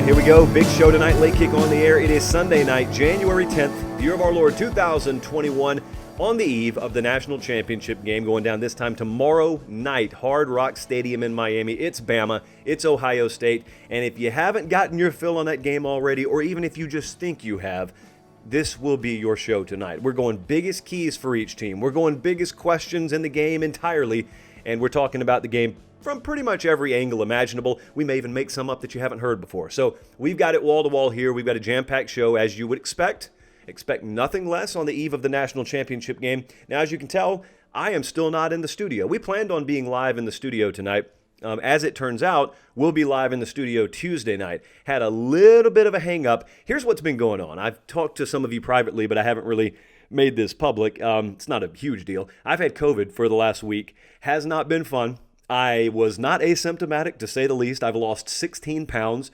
right, here we go. Big show tonight. Late kick on the air. It is Sunday night, January 10th, the year of our Lord 2021, on the eve of the national championship game going down this time tomorrow night, Hard Rock Stadium in Miami. It's Bama. It's Ohio State. And if you haven't gotten your fill on that game already, or even if you just think you have, this will be your show tonight. We're going biggest keys for each team. We're going biggest questions in the game entirely. And we're talking about the game from pretty much every angle imaginable. We may even make some up that you haven't heard before. So we've got it wall to wall here. We've got a jam-packed show, as you would expect. Expect nothing less on the eve of the national championship game. Now, as you can tell, I am still not in the studio. We planned on being live in the studio tonight. As it turns out, we'll be live in the studio Tuesday night. Had a little bit of a hang-up. Here's what's been going on. I've talked to some of you privately, but I haven't really made this public. It's not a huge deal. I've had COVID for the last week. Has not been fun. I was not asymptomatic, to say the least. I've lost 16 pounds.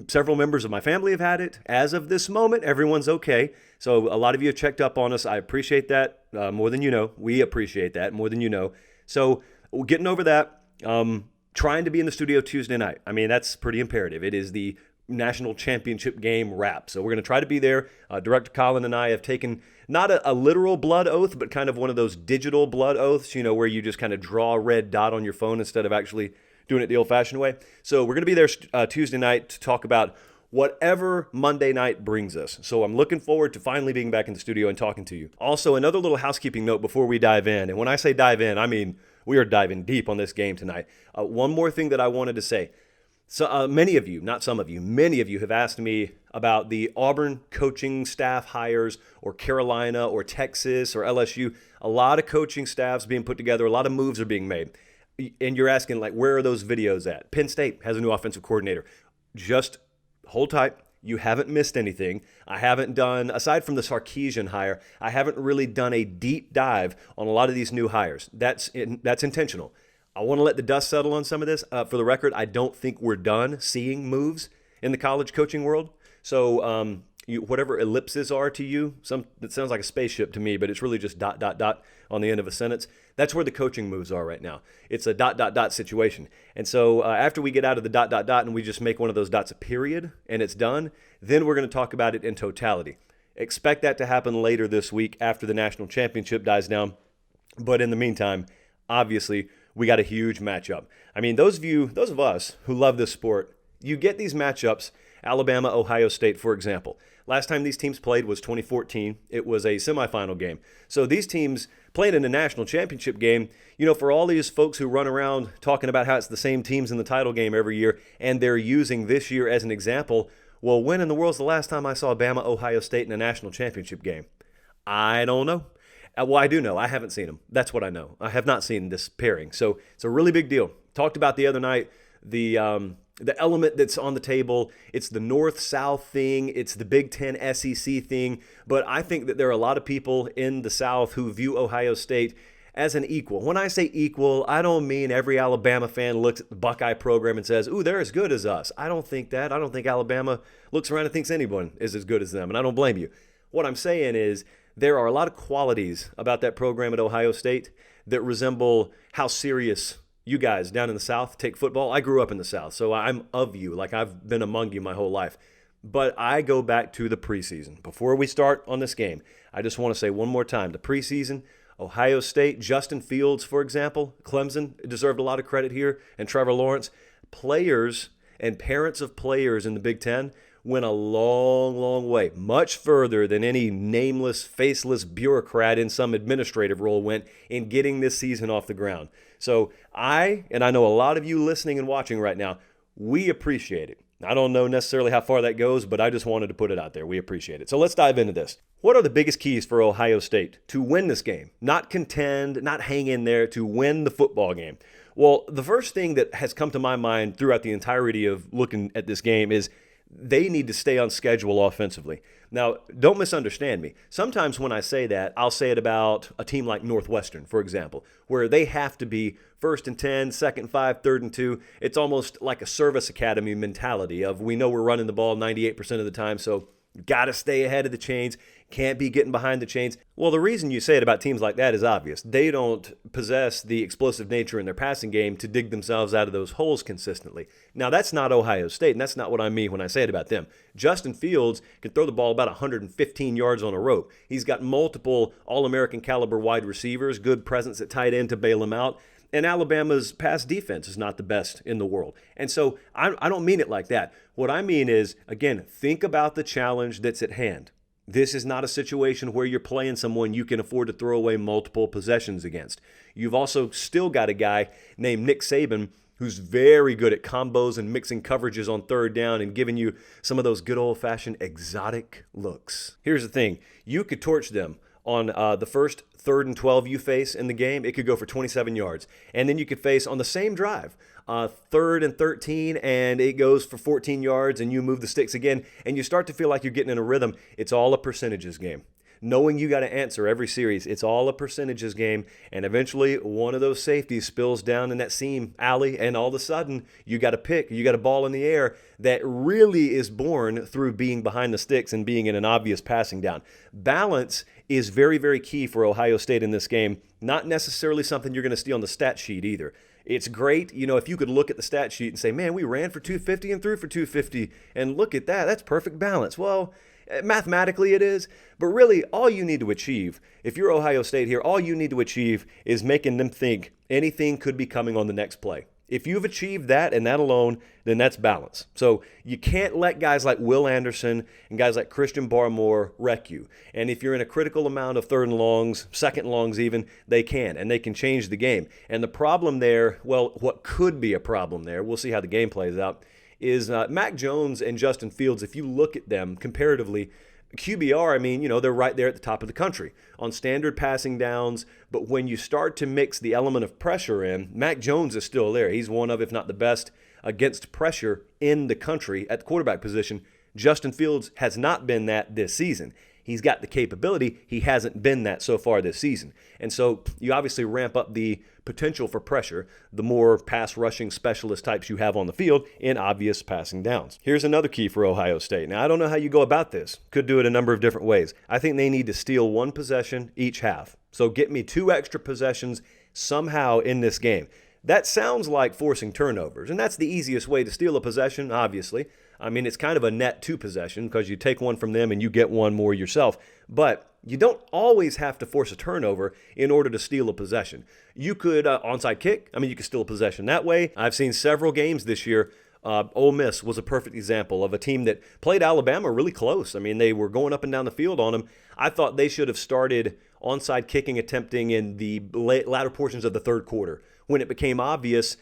Several members of my family have had it. As of this moment, everyone's okay. So a lot of you have checked up on us. I appreciate that more than you know. We appreciate that more than you know. So we're getting over that. Trying to be in the studio Tuesday night. I mean, that's pretty imperative. It is the national championship game wrap. So we're going to try to be there. Director Colin and I have taken not a literal blood oath, but kind of one of those digital blood oaths, you know, where you just kind of draw a red dot on your phone instead of actually doing it the old-fashioned way. So we're going to be there Tuesday night to talk about whatever Monday night brings us. So I'm looking forward to finally being back in the studio and talking to you. Also, another little housekeeping note before we dive in. And when I say dive in, I mean we are diving deep on this game tonight. One more thing that I wanted to say. So many of you, not some of you, many of you have asked me about the Auburn coaching staff hires, or Carolina or Texas or LSU. A lot of coaching staffs being put together. A lot of moves are being made. And you're asking, like, where are those videos at? Penn State has a new offensive coordinator. Just hold tight. You haven't missed anything. I haven't done, aside from the Sarkisian hire, I haven't really done a deep dive on a lot of these new hires. That's intentional. I want to let the dust settle on some of this. For the record, I don't think we're done seeing moves in the college coaching world. So whatever ellipses are to you, it sounds like a spaceship to me, but it's really just ... on the end of a sentence. That's where the coaching moves are right now. It's a ... situation. And so after we get out of the ... and we just make one of those dots a period and it's done, then we're going to talk about it in totality. Expect that to happen later this week after the national championship dies down. But in the meantime, obviously, we got a huge matchup. I mean, those of us who love this sport, you get these matchups, Alabama, Ohio State, for example. Last time these teams played was 2014. It was a semifinal game. So these teams playing in a national championship game, you know, for all these folks who run around talking about how it's the same teams in the title game every year, and they're using this year as an example, well, when in the world's the last time I saw Bama, Ohio State in a national championship game? I don't know. Well, I do know. I haven't seen them. That's what I know. I have not seen this pairing. So it's a really big deal. Talked about the other night, the element that's on the table. It's the North-South thing. It's the Big Ten SEC thing. But I think that there are a lot of people in the South who view Ohio State as an equal. When I say equal, I don't mean every Alabama fan looks at the Buckeye program and says, ooh, they're as good as us. I don't think that. I don't think Alabama looks around and thinks anyone is as good as them, and I don't blame you. What I'm saying is there are a lot of qualities about that program at Ohio State that resemble how serious you guys down in the South take football. I grew up in the South, so I'm of you. Like, I've been among you my whole life. But I go back to the preseason. Before we start on this game, I just want to say one more time, the preseason, Ohio State, Justin Fields, for example, Clemson deserved a lot of credit here, and Trevor Lawrence. Players and parents of players in the Big Ten went a long, long way, much further than any nameless, faceless bureaucrat in some administrative role went in getting this season off the ground. So I know a lot of you listening and watching right now, we appreciate it. I don't know necessarily how far that goes, but I just wanted to put it out there. We appreciate it. So let's dive into this. What are the biggest keys for Ohio State to win this game? Not contend, not hang in there, to win the football game. Well, the first thing that has come to my mind throughout the entirety of looking at this game is they need to stay on schedule offensively. Now, don't misunderstand me. Sometimes when I say that, I'll say it about a team like Northwestern, for example, where they have to be 1st and 10, 2nd and 5, 3rd and 2. It's almost like a service academy mentality of we know we're running the ball 98% of the time, so Got to stay ahead of the chains. Can't be getting behind the chains. Well, the reason you say it about teams like that is obvious. They don't possess the explosive nature in their passing game to dig themselves out of those holes consistently. Now, that's not Ohio State, and that's not what I mean when I say it about them. Justin Fields can throw the ball about 115 yards on a rope. He's got multiple All-American caliber wide receivers, good presence at tight end to bail him out. And Alabama's pass defense is not the best in the world. And so I don't mean it like that. What I mean is, again, think about the challenge that's at hand. This is not a situation where you're playing someone you can afford to throw away multiple possessions against. You've also still got a guy named Nick Saban who's very good at combos and mixing coverages on third down and giving you some of those good old-fashioned exotic looks. Here's the thing. You could torch them on the first 3rd and 12 you face in the game. It could go for 27 yards. And then you could face on the same drive, 3rd and 13, and it goes for 14 yards, and you move the sticks again, and you start to feel like you're getting in a rhythm. It's all a percentages game. Knowing you got to answer every series, it's all a percentages game, and eventually one of those safeties spills down in that seam alley, and all of a sudden you got a ball in the air that really is born through being behind the sticks and being in an obvious passing down. Balance is very, very key for Ohio State in this game. Not necessarily something you're going to see on the stat sheet either. It's great, if you could look at the stat sheet and say, man, we ran for 250 and threw for 250, and look at that, that's perfect balance. Well, mathematically it is, but really all you need to achieve, if you're Ohio State here, all you need to achieve is making them think anything could be coming on the next play. If you've achieved that and that alone, then that's balance. So you can't let guys like Will Anderson and guys like Christian Barmore wreck you. And if you're in a critical amount of 3rd and longs, 2nd and longs even, they can, and they can change the game. And the problem there, well, what could be a problem there, we'll see how the game plays out, is Mac Jones and Justin Fields. If you look at them comparatively, QBR, they're right there at the top of the country on standard passing downs. But when you start to mix the element of pressure in, Mac Jones is still there. He's one of, if not the best, against pressure in the country at the quarterback position. Justin Fields has not been that this season. He's got the capability. He hasn't been that so far this season. And so you obviously ramp up the potential for pressure the more pass rushing specialist types you have on the field in obvious passing downs. Here's another key for Ohio State. Now, I don't know how you go about this. Could do it a number of different ways. I think they need to steal one possession each half. So get me 2 extra possessions somehow in this game. That sounds like forcing turnovers, and that's the easiest way to steal a possession, obviously. It's kind of a net 2 possession because you take one from them and you get one more yourself. But you don't always have to force a turnover in order to steal a possession. You could onside kick. You could steal a possession that way. I've seen several games this year. Ole Miss was a perfect example of a team that played Alabama really close. They were going up and down the field on them. I thought they should have started onside kicking attempting in the latter portions of the 3rd quarter when it became obvious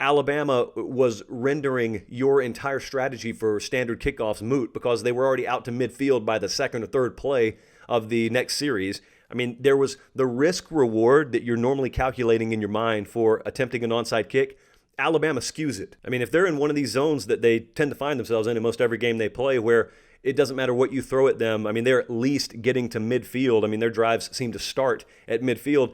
Alabama was rendering your entire strategy for standard kickoffs moot because they were already out to midfield by the 2nd or 3rd play of the next series. There was the risk reward that you're normally calculating in your mind for attempting an onside kick. Alabama skews it. If they're in one of these zones that they tend to find themselves in most every game they play where it doesn't matter what you throw at them, they're at least getting to midfield. Their drives seem to start at midfield.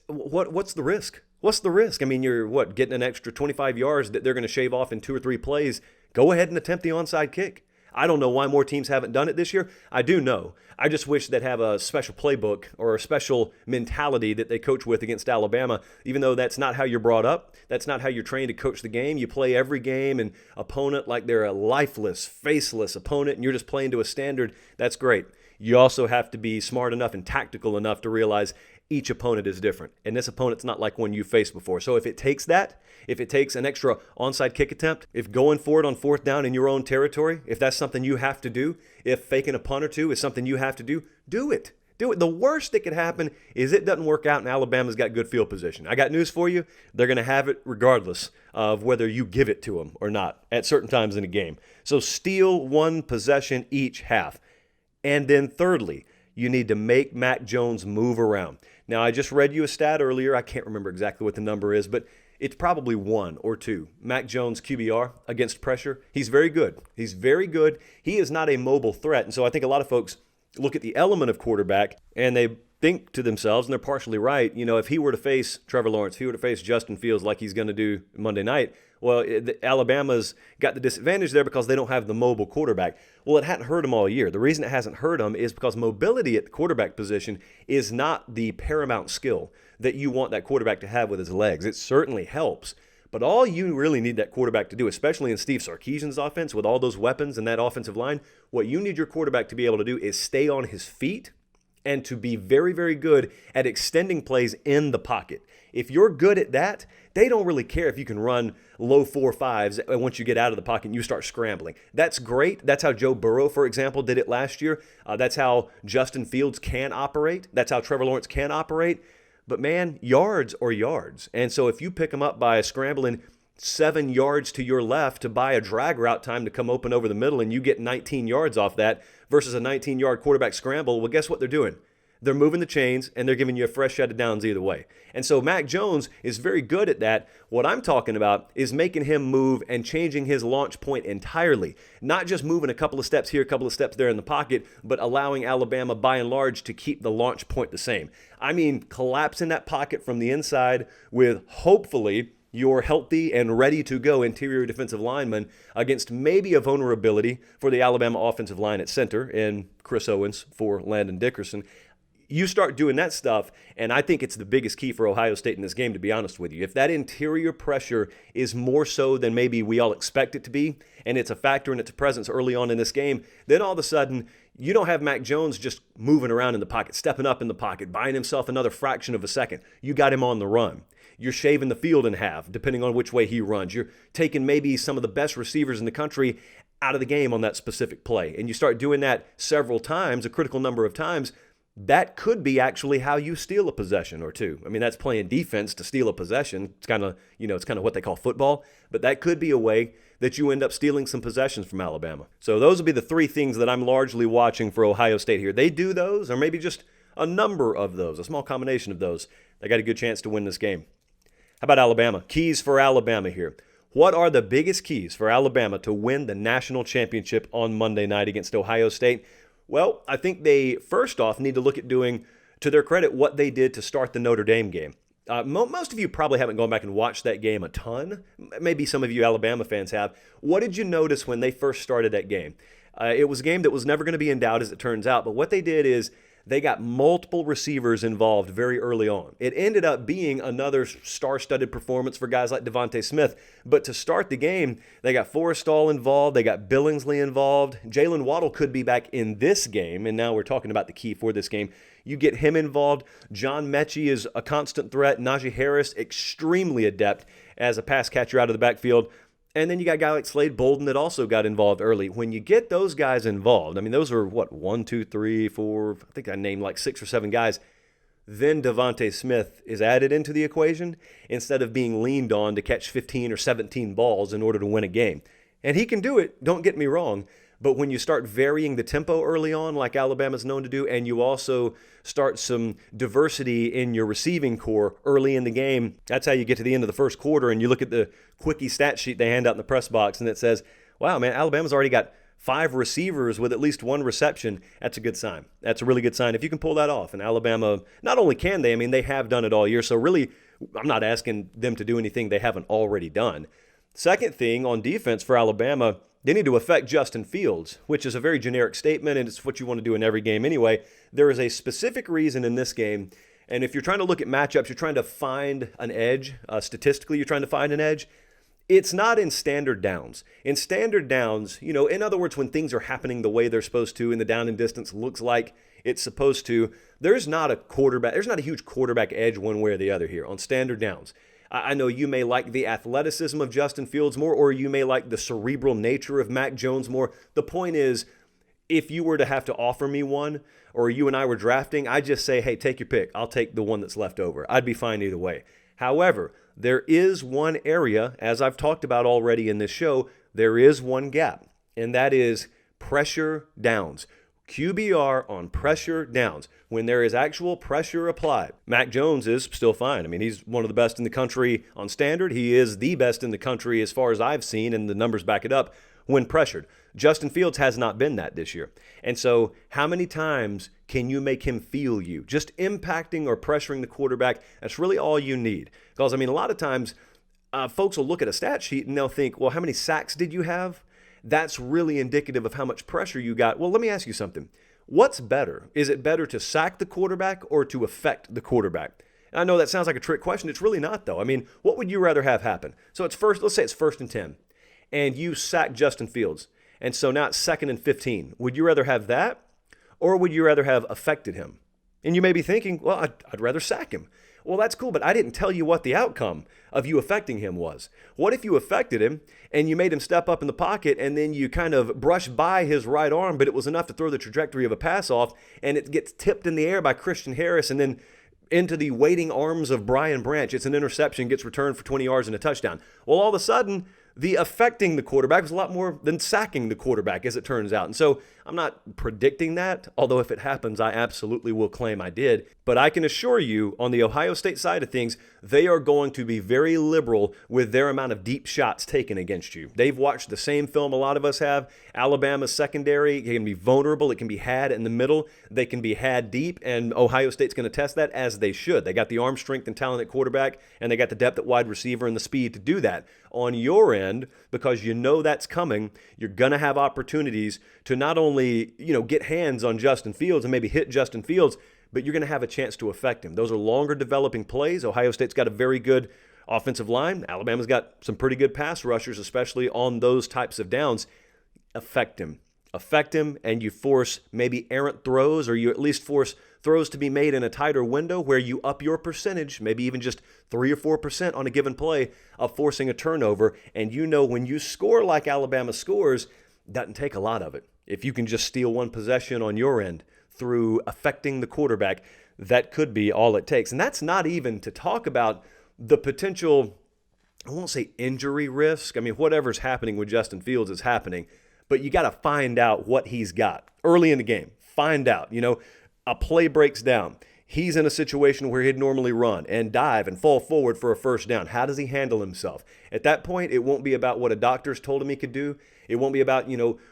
What's the risk? What's the risk? You're getting an extra 25 yards that they're going to shave off in 2 or 3 plays. Go ahead and attempt the onside kick. I don't know why more teams haven't done it this year. I do know. I just wish they'd have a special playbook or a special mentality that they coach with against Alabama, even though that's not how you're brought up. That's not how you're trained to coach the game. You play every game and opponent like they're a lifeless, faceless opponent, and you're just playing to a standard. That's great. You also have to be smart enough and tactical enough to realize each opponent is different. And this opponent's not like one you've faced before. So if it takes an extra onside kick attempt, if going for it on 4th down in your own territory, if that's something you have to do, if faking a punt or 2 is something you have to do, do it. Do it. The worst that could happen is it doesn't work out and Alabama's got good field position. I got news for you. They're going to have it regardless of whether you give it to them or not at certain times in a game. So steal 1 possession each half. And then thirdly, you need to make Mac Jones move around. Now, I just read you a stat earlier. I can't remember exactly what the number is, but it's probably 1 or 2. Mac Jones QBR against pressure. He's very good. He's very good. He is not a mobile threat. And so I think a lot of folks look at the element of quarterback and they think to themselves, and they're partially right, if he were to face Trevor Lawrence, if he were to face Justin Fields like he's going to do Monday night, Well, Alabama's got the disadvantage there because they don't have the mobile quarterback. Well, it hadn't hurt them all year. The reason it hasn't hurt them is because mobility at the quarterback position is not the paramount skill that you want that quarterback to have with his legs. It certainly helps. But all you really need that quarterback to do, especially in Steve Sarkisian's offense with all those weapons and that offensive line, what you need your quarterback to be able to do is stay on his feet and to be very, very good at extending plays in the pocket. If you're good at that, they don't really care if you can run low 4.5s once you get out of the pocket and you start scrambling. That's great. That's how Joe Burrow, for example, did it last year. That's how Justin Fields can operate. That's how Trevor Lawrence can operate. But man, yards are yards. And so if you pick them up by scrambling 7 yards to your left to buy a drag route time to come open over the middle and you get 19 yards off that versus a 19-yard quarterback scramble, well, guess what they're doing? They're moving the chains, and they're giving you a fresh set of downs either way. And so Mac Jones is very good at that. What I'm talking about is making him move and changing his launch point entirely. Not just moving a couple of steps here, a couple of steps there in the pocket, but allowing Alabama, by and large, to keep the launch point the same. I mean, collapsing that pocket from the inside with, hopefully, your healthy and ready to go interior defensive lineman against maybe a vulnerability for the Alabama offensive line at center and Chris Owens for Landon Dickerson. You start doing that stuff, and I think it's the biggest key for Ohio State in this game, to be honest with you. If that interior pressure is more so than maybe we all expect it to be, and it's a factor in its presence early on in this game, then all of a sudden you don't have Mac Jones just moving around in the pocket, stepping up in the pocket, buying himself another fraction of a second. You got him on the run. You're shaving the field in half, depending on which way he runs. You're taking maybe some of the best receivers in the country out of the game on that specific play. And you start doing that several times, a critical number of times, that could be actually how you steal a possession or two. I mean, that's playing defense to steal a possession. It's kind of what they call football, but that could be a way that you end up stealing some possessions from Alabama. So those would be the 3 things that I'm largely watching for Ohio State here. They do those, or maybe just a number of those, a small combination of those. They got a good chance to win this game. How about Alabama? Keys for Alabama here. What are the biggest keys for Alabama to win the national championship on Monday night against Ohio State? Well, I think they, first off, need to look at doing, to their credit, what they did to start the Notre Dame game. Most of you probably haven't gone back and watched that game a ton. Maybe some of you Alabama fans have. What did you notice when they first started that game? It was a game that was never going to be in doubt, as it turns out. But what they did is they got multiple receivers involved very early on. It ended up being another star-studded performance for guys like Devontae Smith. But to start the game, they got Forrestall involved. They got Billingsley involved. Jalen Waddle could be back in this game, and now we're talking about the key for this game. You get him involved. John Mechie is a constant threat. Najee Harris, extremely adept as a pass catcher out of the backfield. And then you got a guy like Slade Bolden that also got involved early. When you get those guys involved, I mean, those are, 1, 2, 3, 4, I think I named like 6 or 7 guys. Then Devontae Smith is added into the equation instead of being leaned on to catch 15 or 17 balls in order to win a game. And he can do it, don't get me wrong. But when you start varying the tempo early on, like Alabama's known to do, and you also start some diversity in your receiving core early in the game, that's how you get to the end of the first quarter, and you look at the quickie stat sheet they hand out in the press box, and it says, wow, man, Alabama's already got 5 receivers with at least 1 reception. That's a good sign. That's a really good sign if you can pull that off. And Alabama, not only can they, I mean, they have done it all year. So really, I'm not asking them to do anything they haven't already done. Second thing on defense for Alabama, they need to affect Justin Fields, which is a very generic statement, and it's what you want to do in every game anyway. There is a specific reason in this game, and if you're trying to look at matchups, you're trying to find an edge. Statistically, you're trying to find an edge. It's not in standard downs. In standard downs, in other words, when things are happening the way they're supposed to and the down and distance looks like it's supposed to, there's not a huge quarterback edge one way or the other here on standard downs. I know you may like the athleticism of Justin Fields more, or you may like the cerebral nature of Mac Jones more. The point is, if you were to have to offer me one, or you and I were drafting, I'd just say, hey, take your pick. I'll take the one that's left over. I'd be fine either way. However, there is one area, as I've talked about already in this show, there is one gap, and that is pressure downs. QBR on pressure downs. When there is actual pressure applied, Mac Jones is still fine. I mean, he's one of the best in the country on standard. He is the best in the country as far as I've seen, and the numbers back it up when pressured. Justin Fields has not been that this year. And so how many times can you make him feel you? Just impacting or pressuring the quarterback, that's really all you need. Because, I mean, a lot of times folks will look at a stat sheet and they'll think, well, how many sacks did you have? That's really indicative of how much pressure you got. Well, let me ask you something. What's better? Is it better to sack the quarterback or to affect the quarterback? I know that sounds like a trick question. It's really not, though. I mean, what would you rather have happen? So let's say it's 1st and 10, and you sack Justin Fields. And so now it's 2nd and 15. Would you rather have that, or would you rather have affected him? And you may be thinking, well, I'd rather sack him. Well, that's cool, but I didn't tell you what the outcome of you affecting him was. What if you affected him and you made him step up in the pocket and then you kind of brushed by his right arm, but it was enough to throw the trajectory of a pass off, and it gets tipped in the air by Christian Harris and then into the waiting arms of Brian Branch. It's an interception, gets returned for 20 yards and a touchdown. Well, all of a sudden, the affecting the quarterback was a lot more than sacking the quarterback, as it turns out. And so I'm not predicting that, although if it happens, I absolutely will claim I did. But I can assure you, on the Ohio State side of things, they are going to be very liberal with their amount of deep shots taken against you. They've watched the same film a lot of us have. Alabama's secondary can be vulnerable. It can be had in the middle. They can be had deep, and Ohio State's going to test that, as they should. They got the arm strength and talent at quarterback, and they got the depth at wide receiver and the speed to do that. On your end, because you know that's coming, you're going to have opportunities to not only, get hands on Justin Fields and maybe hit Justin Fields, but you're going to have a chance to affect him. Those are longer developing plays. Ohio State's got a very good offensive line. Alabama's got some pretty good pass rushers, especially on those types of downs. Affect him. Affect him, and you force maybe errant throws, or you at least force throws to be made in a tighter window where you up your percentage, maybe even just 3 or 4% on a given play of forcing a turnover. And when you score like Alabama scores, doesn't take a lot of it. If you can just steal one possession on your end through affecting the quarterback, that could be all it takes. And that's not even to talk about the potential, I won't say injury risk. I mean, whatever's happening with Justin Fields is happening, but you got to find out what he's got early in the game. Find out, a play breaks down. He's in a situation where he'd normally run and dive and fall forward for a first down. How does he handle himself? At that point, it won't be about what a doctor's told him he could do. It won't be about,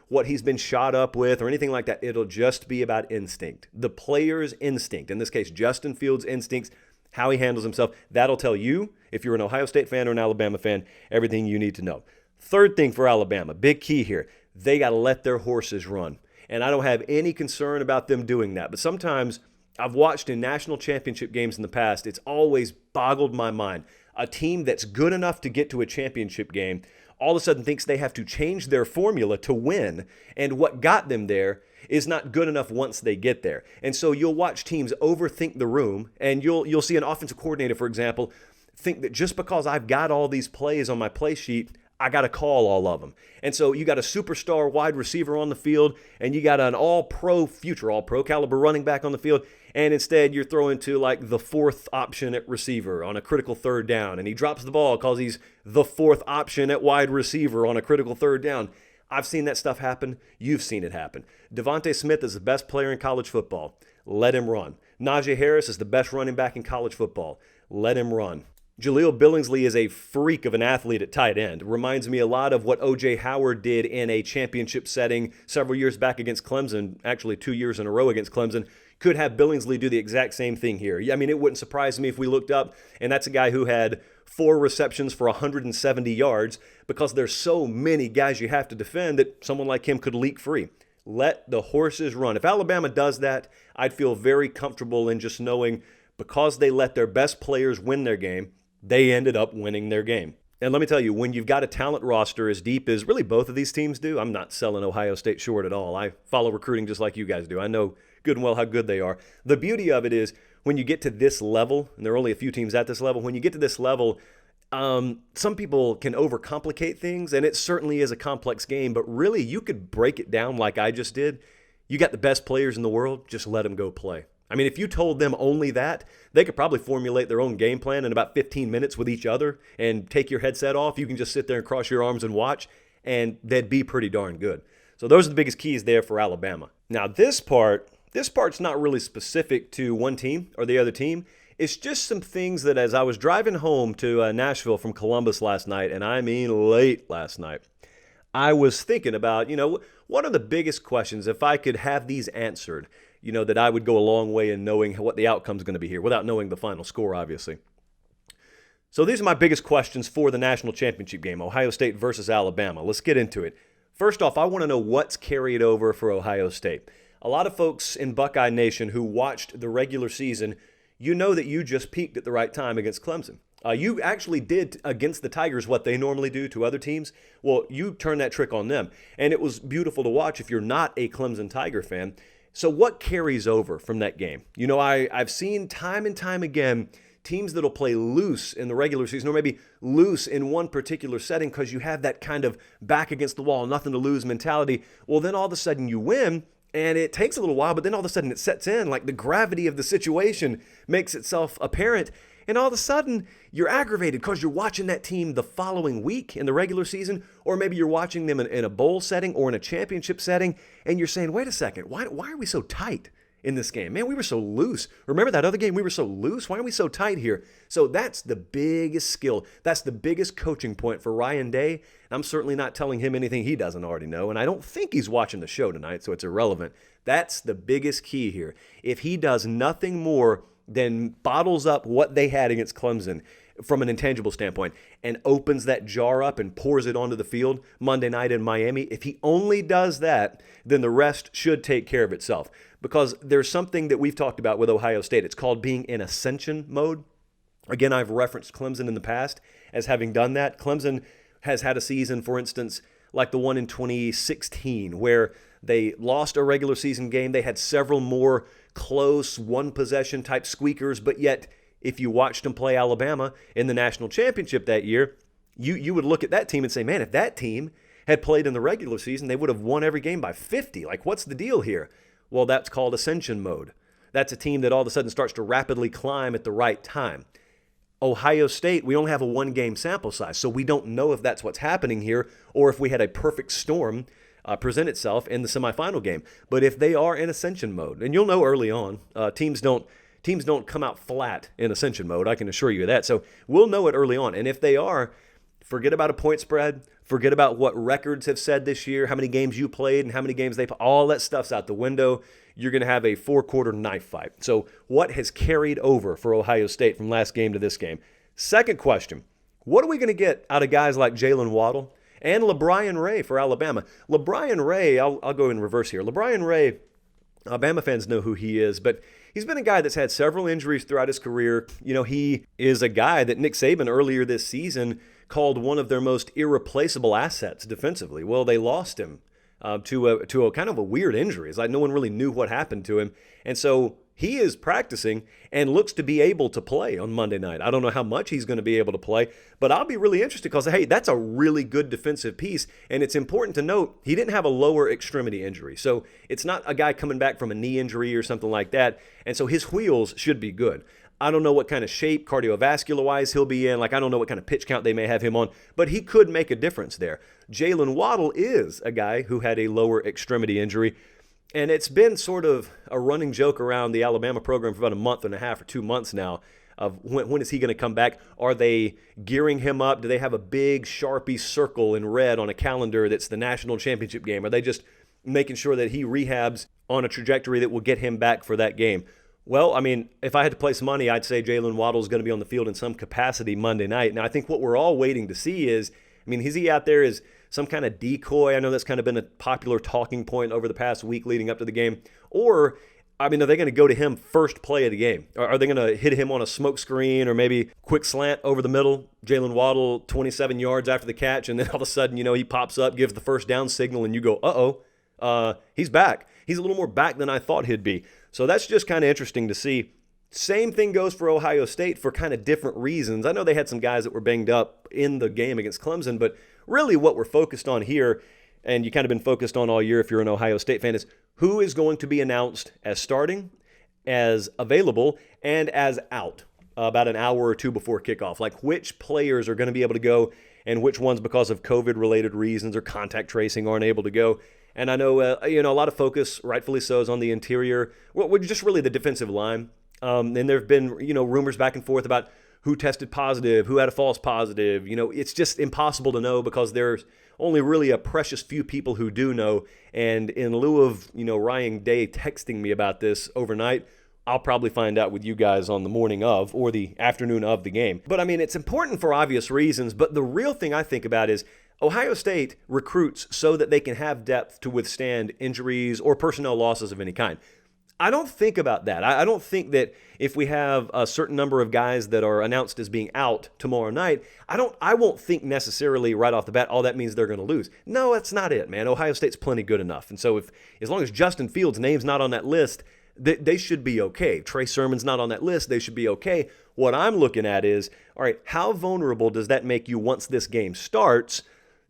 what he's been shot up with or anything like that. It'll just be about instinct. The player's instinct, in this case, Justin Fields' instincts, how he handles himself. That'll tell you, if you're an Ohio State fan or an Alabama fan, everything you need to know. Third thing for Alabama, big key here, they got to let their horses run. And I don't have any concern about them doing that. But sometimes I've watched in national championship games in the past, it's always boggled my mind. A team that's good enough to get to a championship game all of a sudden thinks they have to change their formula to win, and what got them there is not good enough once they get there. And so you'll watch teams overthink the room, and you'll see an offensive coordinator, for example, think that just because I've got all these plays on my play sheet, I got to call all of them. And so you got a superstar wide receiver on the field, and you got an all-pro caliber running back on the field, and instead you're throwing to like the 4th option at receiver on a critical 3rd down, and he drops the ball because he's the 4th option at wide receiver on a critical 3rd down. I've seen that stuff happen. You've seen it happen. Devontae Smith is the best player in college football. Let him run. Najee Harris is the best running back in college football. Let him run. Jaleel Billingsley is a freak of an athlete at tight end. Reminds me a lot of what O.J. Howard did in a championship setting several years back against Clemson, actually 2 years in a row against Clemson. Could have Billingsley do the exact same thing here. I mean, it wouldn't surprise me if we looked up, and that's a guy who had 4 receptions for 170 yards, because there's so many guys you have to defend that someone like him could leak free. Let the horses run. If Alabama does that, I'd feel very comfortable in just knowing because they let their best players win their game, they ended up winning their game. And let me tell you, when you've got a talent roster as deep as really both of these teams do, I'm not selling Ohio State short at all. I follow recruiting just like you guys do. I know good and well how good they are. The beauty of it is when you get to this level, and there are only a few teams at this level, when you get to this level, some people can overcomplicate things, and it certainly is a complex game, but really you could break it down like I just did. You got the best players in the world, just let them go play. I mean, if you told them only that, they could probably formulate their own game plan in about 15 minutes with each other and take your headset off. You can just sit there and cross your arms and watch, and they'd be pretty darn good. So those are the biggest keys there for Alabama. Now, this part's not really specific to one team or the other team. It's just some things that as I was driving home to Nashville from Columbus last night, and I mean late last night, I was thinking about, what are the biggest questions if I could have these answered, that I would go a long way in knowing what the outcome's going to be here without knowing the final score, obviously. So these are my biggest questions for the national championship game, Ohio State versus Alabama. Let's get into it. First off, I want to know what's carried over for Ohio State. A lot of folks in Buckeye Nation who watched the regular season, you know that you just peaked at the right time against Clemson. You actually did against the Tigers what they normally do to other teams. Well, you turned that trick on them, and it was beautiful to watch if you're not a Clemson Tiger fan. So what carries over from that game? You know, I've seen time and time again teams that'll play loose in the regular season, or maybe loose in one particular setting because you have that kind of back against the wall, nothing to lose mentality. Well, then all of a sudden you win, and it takes a little while, but then all of a sudden it sets in, like the gravity of the situation makes itself apparent. And all of a sudden, you're aggravated because you're watching that team the following week in the regular season, or maybe you're watching them in a bowl setting or in a championship setting, and you're saying, wait a second, why are we so tight in this game? Man, we were so loose. Remember that other game? We were so loose. Why are we so tight here? So that's the biggest skill. That's the biggest coaching point for Ryan Day. I'm certainly not telling him anything he doesn't already know, and I don't think he's watching the show tonight, so it's irrelevant. That's the biggest key here. If he does nothing more than bottles up what they had against Clemson from an intangible standpoint and opens that jar up and pours it onto the field Monday night in Miami, if he only does that, then the rest should take care of itself. Because there's something that we've talked about with Ohio State. It's called being in ascension mode. Again, I've referenced Clemson in the past as having done that. Clemson has had a season, for instance, like the one in 2016, where they lost a regular season game. They had several more close one-possession type squeakers, but yet if you watched them play Alabama in the national championship that year, you would look at that team and say, man, if that team had played in the regular season, they would have won every game by 50. Like, what's the deal here? Well, that's called ascension mode. That's a team that all of a sudden starts to rapidly climb at the right time. Ohio State, we only have a one-game sample size, so we don't know if that's what's happening here or if we had a perfect storm present itself in the semifinal game. But if they are in ascension mode, and you'll know early on, teams don't come out flat in ascension mode, I can assure you of that. So we'll know it early on. And if they are, forget about a point spread, forget about what records have said this year, how many games you played and how many games they played. All that stuff's out the window. You're going to have a four-quarter knife fight. So what has carried over for Ohio State from last game to this game? Second question, what are we going to get out of guys like Jalen Waddle and LaBryan Ray for Alabama? LaBryan Ray, I'll go in reverse here. LaBryan Ray, Alabama fans know who he is, but he's been a guy that's had several injuries throughout his career. You know, he is a guy that Nick Saban earlier this season called one of their most irreplaceable assets defensively. Well, they lost him to a kind of a weird injury. It's like no one really knew what happened to him. And so he is practicing and looks to be able to play on Monday night. I don't know how much he's going to be able to play, but I'll be really interested because, hey, that's a really good defensive piece. And it's important to note he didn't have a lower extremity injury. So it's not a guy coming back from a knee injury or something like that. And so his wheels should be good. I don't know what kind of shape cardiovascular-wise he'll be in. Like, I don't know what kind of pitch count they may have him on, but he could make a difference there. Jalen Waddle is a guy who had a lower extremity injury, and it's been sort of a running joke around the Alabama program for about a month and a half or 2 months now of when is he going to come back? Are they gearing him up? Do they have a big Sharpie circle in red on a calendar that's the national championship game? Are they just making sure that he rehabs on a trajectory that will get him back for that game? Well, I mean, if I had to place money, I'd say Jalen Waddle is going to be on the field in some capacity Monday night. Now, I think what we're all waiting to see is, I mean, is he out there as some kind of decoy? I know that's kind of been a popular talking point over the past week leading up to the game. Or, I mean, are they going to go to him first play of the game? Are they going to hit him on a smoke screen or maybe quick slant over the middle? Jalen Waddle 27 yards after the catch, and then all of a sudden, you know, he pops up, gives the first down signal, and you go, he's back. He's a little more back than I thought he'd be. So that's just kind of interesting to see. Same thing goes for Ohio State for kind of different reasons. I know they had some guys that were banged up in the game against Clemson, but really what we're focused on here, and you kind of been focused on all year if you're an Ohio State fan, is who is going to be announced as starting, as available, and as out about an hour or two before kickoff. Like which players are going to be able to go and which ones because of COVID-related reasons or contact tracing aren't able to go. And I know, a lot of focus, rightfully so, is on the interior, well, just really the defensive line. And there have been, rumors back and forth about who tested positive, who had a false positive. It's just impossible to know because there's only really a precious few people who do know. And in lieu of, Ryan Day texting me about this overnight, I'll probably find out with you guys on the morning of or the afternoon of the game. But I mean, it's important for obvious reasons, but the real thing I think about is Ohio State recruits so that they can have depth to withstand injuries or personnel losses of any kind. I don't think about that. I don't think that if we have a certain number of guys that are announced as being out tomorrow night, I won't think necessarily right off the bat, oh, that means they're going to lose. No, that's not it, man. Ohio State's plenty good enough. And so as long as Justin Fields' name's not on that list, they should be okay. Trey Sermon's not on that list. They should be okay. What I'm looking at is, all right, how vulnerable does that make you once this game starts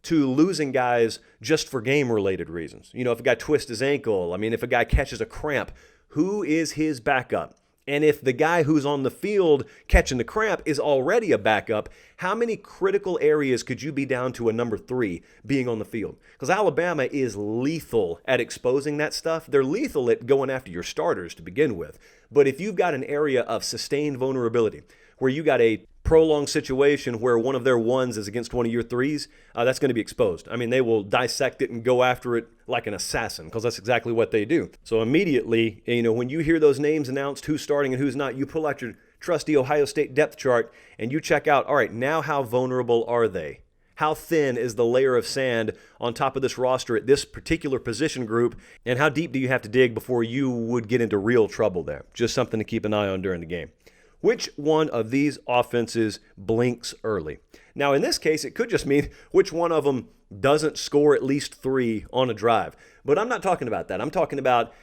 to losing guys just for game-related reasons? You know, if a guy twists his ankle, if a guy catches a cramp, who is his backup? And if the guy who's on the field catching the cramp is already a backup, how many critical areas could you be down to a number 3 being on the field? Because Alabama is lethal at exposing that stuff. They're lethal at going after your starters to begin with. But if you've got an area of sustained vulnerability where you got a prolonged situation where one of their ones is against one of your 3s, that's going to be exposed. They will dissect it and go after it like an assassin, because that's exactly what they do. So immediately, when you hear those names announced, who's starting and who's not, you pull out your trusty Ohio State depth chart and you check out, all right, now how vulnerable are they? How thin is the layer of sand on top of this roster at this particular position group, and how deep do you have to dig before you would get into real trouble there? Just something to keep an eye on during the game. Which one of these offenses blinks early? Now, in this case, it could just mean which one of them doesn't score at least 3 on a drive. But I'm not talking about that. I'm talking about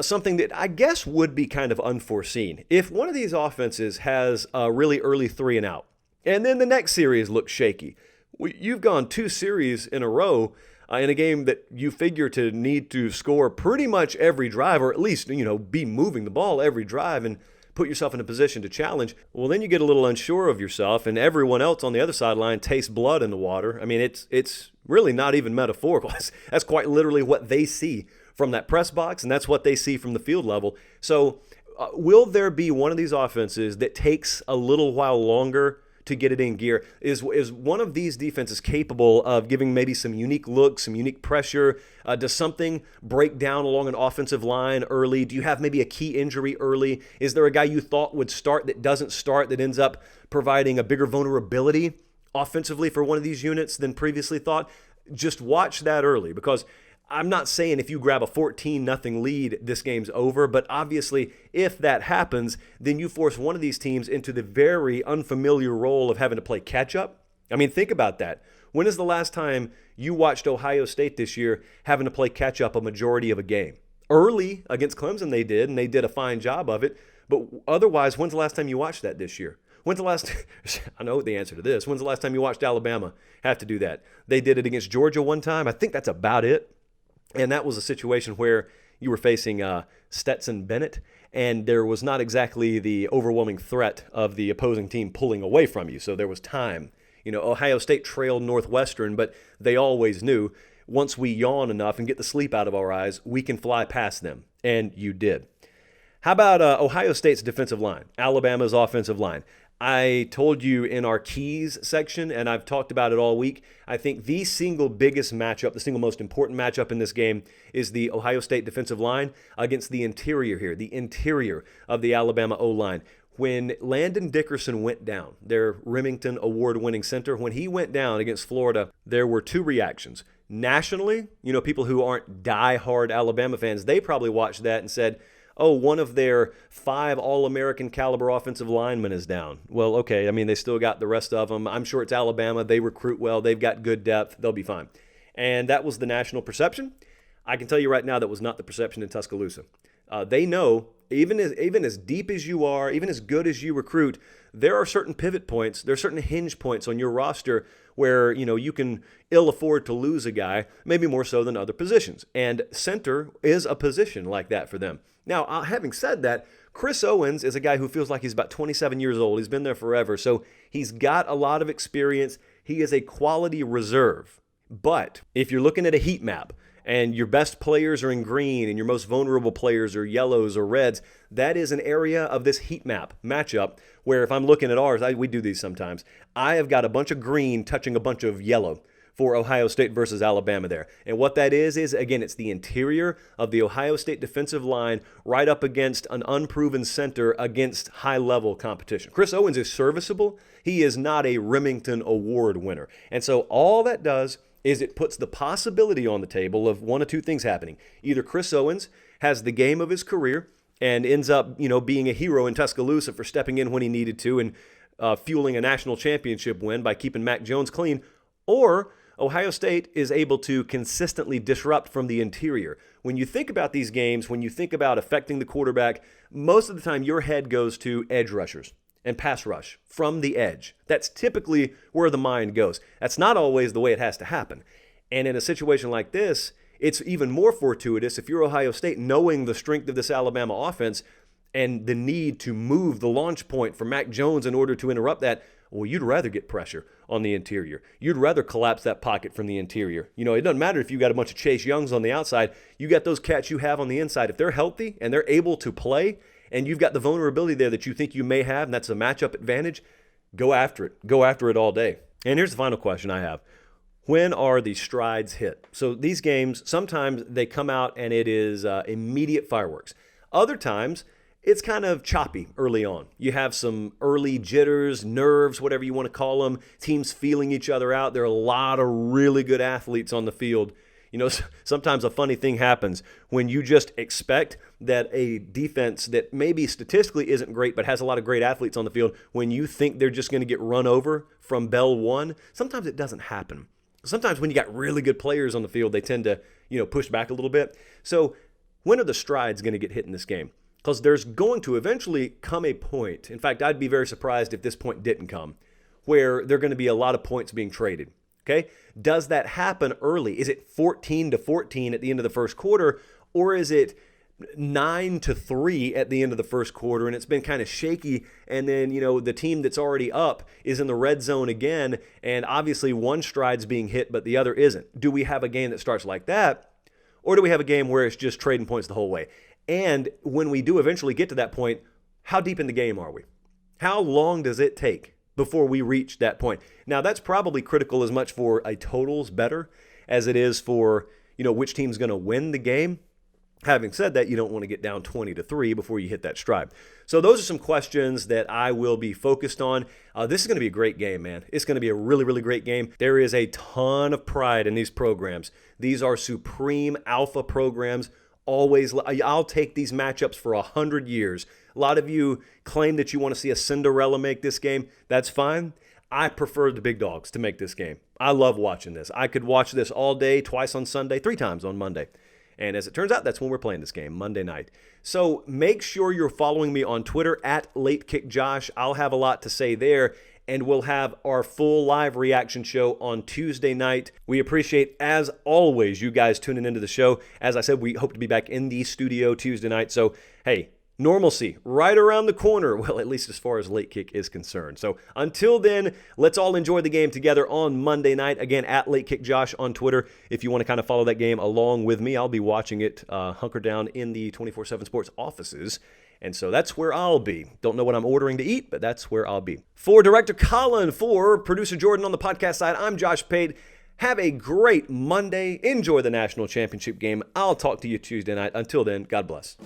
something that I guess would be kind of unforeseen. If one of these offenses has a really early 3 and out, and then the next series looks shaky, you've gone 2 series in a row in a game that you figure to need to score pretty much every drive, or at least, be moving the ball every drive and put yourself in a position to challenge. Well, then you get a little unsure of yourself, and everyone else on the other sideline tastes blood in the water. It's really not even metaphorical. That's quite literally what they see from that press box, and that's what they see from the field level. So will there be one of these offenses that takes a little while longer to get it in gear? Is one of these defenses capable of giving maybe some unique looks, some unique pressure? Does something break down along an offensive line early? Do you have maybe a key injury early? Is there a guy you thought would start that doesn't start, that ends up providing a bigger vulnerability offensively for one of these units than previously thought? Just watch that early, because I'm not saying if you grab a 14-0 lead, this game's over, but obviously if that happens, then you force one of these teams into the very unfamiliar role of having to play catch-up. Think about that. When is the last time you watched Ohio State this year having to play catch-up a majority of a game? Early against Clemson they did, and they did a fine job of it, but otherwise, when's the last time you watched that this year? I know the answer to this. When's the last time you watched Alabama have to do that? They did it against Georgia one time. I think that's about it. And that was a situation where you were facing Stetson Bennett, and there was not exactly the overwhelming threat of the opposing team pulling away from you. So there was time. Ohio State trailed Northwestern, but they always knew once we yawn enough and get the sleep out of our eyes, we can fly past them. And you did. How about Ohio State's defensive line, Alabama's offensive line? I told you in our keys section, and I've talked about it all week, I think the single biggest matchup, the single most important matchup in this game is the Ohio State defensive line against the interior here, the interior of the Alabama O-line. When Landon Dickerson went down, their Remington award-winning center, when he went down against Florida, there were 2 reactions. Nationally, people who aren't die-hard Alabama fans, they probably watched that and said, oh, one of their 5 All-American caliber offensive linemen is down. Well, okay, they still got the rest of them. I'm sure it's Alabama. They recruit well. They've got good depth. They'll be fine. And that was the national perception. I can tell you right now that was not the perception in Tuscaloosa. They know, even as deep as you are, even as good as you recruit, there are certain pivot points, there are certain hinge points on your roster where, you can ill afford to lose a guy, maybe more so than other positions. And center is a position like that for them. Now, having said that, Chris Owens is a guy who feels like he's about 27 years old. He's been there forever, so he's got a lot of experience. He is a quality reserve. But if you're looking at a heat map and your best players are in green and your most vulnerable players are yellows or reds, that is an area of this heat map matchup where if I'm looking at ours, we do these sometimes, I have got a bunch of green touching a bunch of yellow for Ohio State versus Alabama there. And what that is again, it's the interior of the Ohio State defensive line right up against an unproven center against high-level competition. Chris Owens is serviceable. He is not a Remington Award winner. And so all that does is it puts the possibility on the table of one of two things happening. Either Chris Owens has the game of his career and ends up, being a hero in Tuscaloosa for stepping in when he needed to and fueling a national championship win by keeping Mac Jones clean, or Ohio State is able to consistently disrupt from the interior. When you think about these games, when you think about affecting the quarterback, most of the time your head goes to edge rushers and pass rush from the edge. That's typically where the mind goes. That's not always the way it has to happen. And in a situation like this, it's even more fortuitous if you're Ohio State, knowing the strength of this Alabama offense and the need to move the launch point for Mac Jones in order to interrupt that. Well, you'd rather get pressure on the interior. You'd rather collapse that pocket from the interior. It doesn't matter if you got a bunch of Chase Youngs on the outside. You got those cats you have on the inside. If they're healthy and they're able to play, and you've got the vulnerability there that you think you may have, and that's a matchup advantage, go after it. Go after it all day. And here's the final question I have. When are the strides hit? So these games, sometimes they come out and it is immediate fireworks. Other times, it's kind of choppy early on. You have some early jitters, nerves, whatever you want to call them, teams feeling each other out. There are a lot of really good athletes on the field. Sometimes a funny thing happens when you just expect that a defense that maybe statistically isn't great but has a lot of great athletes on the field, when you think they're just going to get run over from bell one, sometimes it doesn't happen. Sometimes when you got really good players on the field, they tend to, push back a little bit. So when are the strides going to get hit in this game? Because there's going to eventually come a point, in fact, I'd be very surprised if this point didn't come, where there are going to be a lot of points being traded. Okay? Does that happen early? Is it 14-14 at the end of the first quarter, or is it 9-3 at the end of the first quarter and it's been kind of shaky, and then, the team that's already up is in the red zone again, and obviously one stride's being hit but the other isn't? Do we have a game that starts like that, or do we have a game where it's just trading points the whole way? And when we do eventually get to that point, how deep in the game are we? How long does it take before we reach that point? Now, that's probably critical as much for a totals better as it is for, which team's going to win the game. Having said that, you don't want to get down 20-3 before you hit that stride. So those are some questions that I will be focused on. This is going to be a great game, man. It's going to be a really, really great game. There is a ton of pride in these programs. These are supreme alpha programs. Always, I'll take these matchups for 100 years. A lot of you claim that you want to see a Cinderella make this game. That's fine. I prefer the big dogs to make this game. I love watching this. I could watch this all day, twice on Sunday, 3 times on Monday. And as it turns out, that's when we're playing this game, Monday night. So make sure you're following me on Twitter at LateKickJosh. I'll have a lot to say there. And we'll have our full live reaction show on Tuesday night. We appreciate, as always, you guys tuning into the show. As I said, we hope to be back in the studio Tuesday night. So, hey, normalcy right around the corner. Well, at least as far as Late Kick is concerned. So until then, let's all enjoy the game together on Monday night. Again, at LateKickJosh on Twitter. If you want to kind of follow that game along with me, I'll be watching it hunkered down in the 24/7 Sports offices. And so that's where I'll be. Don't know what I'm ordering to eat, but that's where I'll be. For Director Colin, for Producer Jordan on the podcast side, I'm Josh Pate. Have a great Monday. Enjoy the national championship game. I'll talk to you Tuesday night. Until then, God bless.